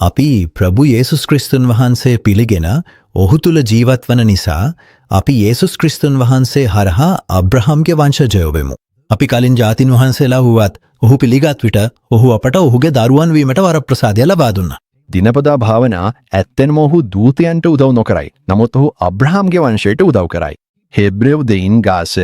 අපි ප්‍රභු යේසුස් ක්‍රිස්තුන් වහන්සේ පිළිගෙන ඔහු තුල ජීවත් වන නිසා අපි යේසුස් ක්‍රිස්තුන් වහන්සේ හරහා අබ්‍රහම්ගේ වංශජයෝ වෙමු. අපි කලින් ජාතින් වහන්සේලා වුවත් ඔහු පිළිගත් විට ඔහු අපට ඔහුගේ දරුවන් වීමට වරප්‍රසාදය ලබා දුන්නා. දිනපතා භාවනා ඇත්තෙන්ම ඔහු දූතයන්ට උදව් නොකරයි. නමුත් ඔහු අබ්‍රහම්ගේ වංශයට උදව් කරයි. හෙබ්‍රෙව් දෙයින් ගාස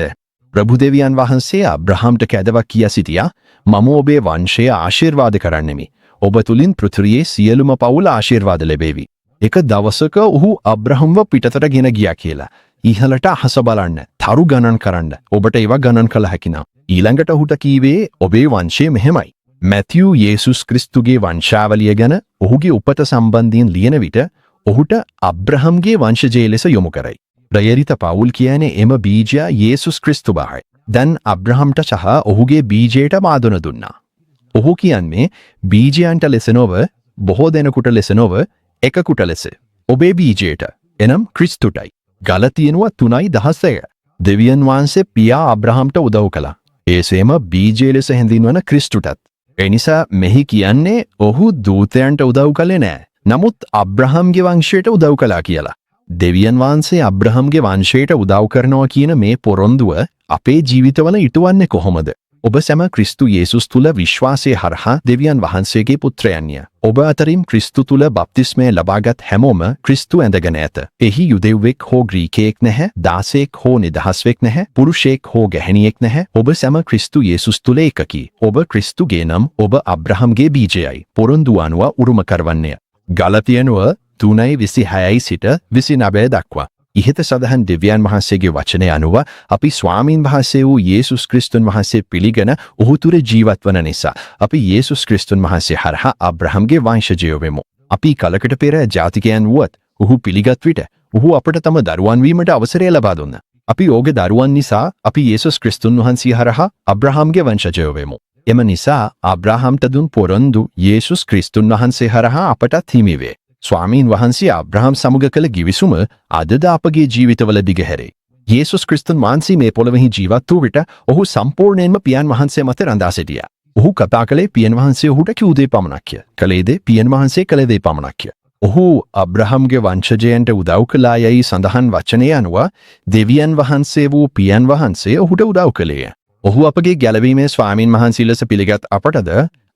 ප්‍රභු දෙවියන් වහන්සේ අබ්‍රහම්ට කැදවා කියා සිටියා මම ඔබේ වංශය ආශිර්වාද කරන්නෙමි. ඔබ තුලින් පෘථිවියේ සියලුම පවුල ආශිර්වාද ලැබේවි. එක දවසක ඔහු අබ්‍රහම්ව පිටතට ගෙන ගියා කියලා. ඉහළට අහස බලන්න, තරු ගණන් කරන්න. ඔබට ඒවා ගණන් කළ හැකි නම්. ඊළඟට ඔහුට කීවේ ඔබේ වංශය මෙහෙමයි. මැතියු යේසුස් ක්‍රිස්තුගේ වංශාවලිය ගැන ඔහුගේ උපත සම්බන්ධයෙන් ලියන විට ඔහුට අබ්‍රහම්ගේ වංශජය ලෙස යොමු කරයි. ප්‍රේරිත පවුල් කියන්නේ එම බීජය යේසුස් ක්‍රිස්තු බවයි. දැන් අබ්‍රහම්ට සහ ඔහුගේ බීජයට මාදොන දුන්නා. ඔහු කියන්නේ බීජයන්ට ලෙස නොව, බොහෝ දෙනෙකුට ලෙස නොව, එකකුට ලෙස. ඔබේ බීජයට, එනම් ක්‍රිස්තුටයි. ගලතියනුව 3:16. දෙවියන් වහන්සේ පියා අබ්‍රහම්ට උදව් කළා. ඒසේම බීජය ලෙස හැඳින්වන ක්‍රිස්තුටත්. එනිසා මෙහි කියන්නේ ඔහු දූතයන්ට උදව් කළේ නෑ. නමුත් අබ්‍රහම්ගේ වංශයට උදව් කළා කියලා. දෙවියන් වහන්සේ අබ්‍රහම්ගේ වංශයට උදව් කරනවා කියන මේ පොරොන්දුව අපේ ජීවිතවල ඉටුවන්නේ කොහොමද? ඔබ සැම ක්‍රිස්තු යේසුස් තුල විශ්වාසය හරහා දෙවියන් වහන්සේගේ පුත්‍රයන්ය. ඔබ අතරින් ක්‍රිස්තු තුල බප්තිස්මය ලබාගත් හැමෝම ක්‍රිස්තු ඇඳගෙන ඇත. එහි යුදෙව්වෙක් හෝ ග්‍රීකයෙක් නැහැ, දාසයෙක් හෝ නිදහස්වෙක් නැහැ, පුරුෂයෙක් හෝ ගැහැණියෙක් නැහැ. ඔබ සැම ක්‍රිස්තු යේසුස් තුල එකකි. ඔබ ක්‍රිස්තුගේ නම් ඔබ අබ්‍රහම්ගේ බීජයයි. පොරොන්දු අනුව උරුම කරවන්නේ. ගලතියනුව 3:26 සිට 29 දක්වා. ඉහත සඳහන් දෙවියන් වහන්සේගේ වචනය අනුව අපි ස්වාමීන් වහන්සේ වූ යේසුස් ක්‍රිස්තුන් වහන්සේ පිළිගෙන ඔහු තුර ජීවත් වන නිසා අපි යේසුස් ක්‍රිස්තුන් වහන්සේ හරහා අබ්‍රහම්ගේ වංශජයෝ වෙමු. අපි කලකට පෙර ජාතිකයන් වුවත් ඔහු පිළිගත් විට ඔහු අපට තම දරුවන් වීමට අවසරය ලබා දුන්නා. අපි ඔහුගේ දරුවන් නිසා අපි යේසුස් ක්‍රිස්තුන් වහන්සේ හරහා අබ්‍රහම්ගේ වංශජයෝ වෙමු. එම නිසා අබ්‍රහම්ට දුන් පොරොන්දු යේසුස් ක්‍රිස්තුන් වහන්සේ හරහා අපටත් හිමි වේ. ස්වාමීන් වහන්සේ අබ්‍රහම් සමග කළ ගිවිසුම අදද අපගේ ජීවිතවල දිගහැරේ. යේසුස් ක්‍රිස්තුන් වහන්සේ මේ පොළොවෙහි ජීවත් වූ විට ඔහු සම්පූර්ණයෙන්ම පියන් වහන්සේ මත රඳා සිටියා. ඔහු කතා කළේ පියන් වහන්සේ ඔහුට කිව් දේ පමණක්ය. කළේ දේ පියන් වහන්සේ කළ දේ පමණක්ය. ඔහු අබ්‍රහම්ගේ වංශජයන්ට උදව් කළා යයි සඳහන් වචනය අනුව දෙවියන් වහන්සේ වූ පියන් වහන්සේ ඔහුට උදව් කළේය. ඔහු අපගේ ගැලවීමේ ස්වාමීන් වහන්සේ ලෙස පිළිගත් අපටද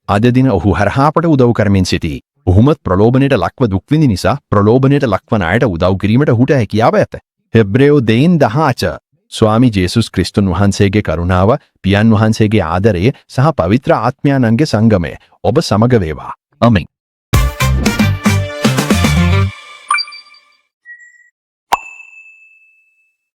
අද දින ඔහු හරහා අපට උදව් කරමින් සිටී. ඔහුමත් ප්‍රලෝභනයට ලක්ව දුක් විඳි නිසා ප්‍රලෝභනයට ලක්වන අයට උදව් කිරීමට ඔහුට හැකියාව ඇත. හෙබ්‍රෙව් 2:10 ස්වාමී යේසුස් ක්‍රිස්තුන් වහන්සේගේ කරුණාව, පියන් වහන්සේගේ ආදරය සහ පවිත්‍ර ආත්මයන්ගේ සංගමය ඔබ සමග වේවා. ආමෙන්.